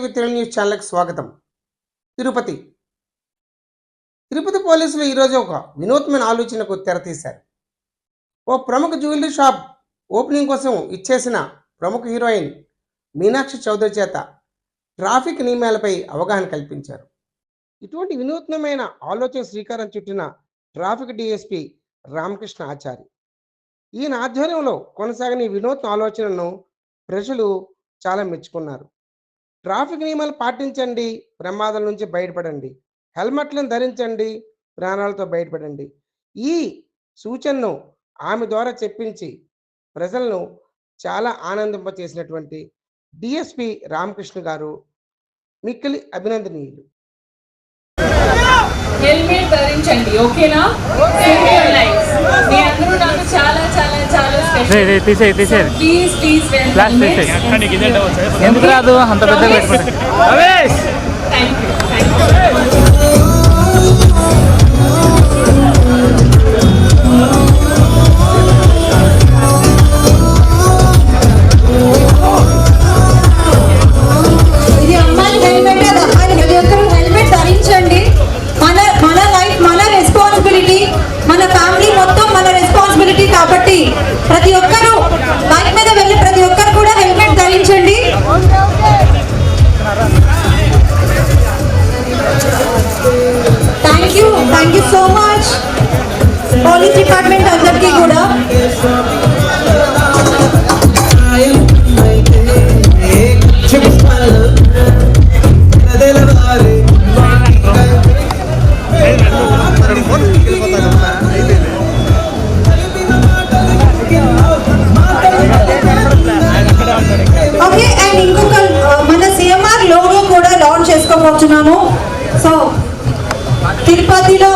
TV Telugu news ఛానల్కి స్వాగతం. తిరుపతి పోలీసులు ఈరోజు ఒక వినూత్నమైన ఆలోచనకు తెరతీశారు. ఓ ప్రముఖ జ్యువెలరీ షాప్ ఓపెనింగ్ కోసం ఇచ్చేసిన ప్రముఖ హీరోయిన్ మీనాక్షి చౌదరి చేత ట్రాఫిక్ నియమాలపై అవగాహన కల్పించారు. ఇటువంటి వినూత్నమైన ఆలోచన శ్రీకారం చుట్టిన ట్రాఫిక్ డిఎస్పి రామకృష్ణ ఆచారి. ఈయన ఆధ్వర్యంలో కొనసాగిన ఈ వినూత్న ఆలోచనను ప్రజలు చాలా మెచ్చుకున్నారు. ట్రాఫిక్ నియమాలు పాటించండి, ప్రమాదాల నుంచి బయటపడండి, హెల్మెట్లను ధరించండి, ప్రాణాలతో బయటపడండి. ఈ సూచనను ఆమె ద్వారా చెప్పించి ప్రజలను చాలా ఆనందింపచేసినటువంటి డిఎస్పి రామకృష్ణ గారు మిక్కిలి అభినందనీయులు. హెల్మెట్ ధరించండి, ఓకేనా? మీ అందరూ నాకు చాలా చాలా చాలా స్పెషల్. ప్లీజ్ ఎందుకు రాదు అంత పెద్ద థ్యాంక్ యూ. కాబట్టి ప్రతి ఒక్కరూ బైక్ మీద వెళ్ళి ప్రతి ఒక్కరు కూడా హెల్మెట్ ధరించండి. Thank you so much police department అందరికీ కూడా. ఓకే, అండ్ ఇంకొక మన సిఎంఆర్ లోగో కూడా లాంచ్ చేసుకోబోతున్నాము. సో తిరుపతిలో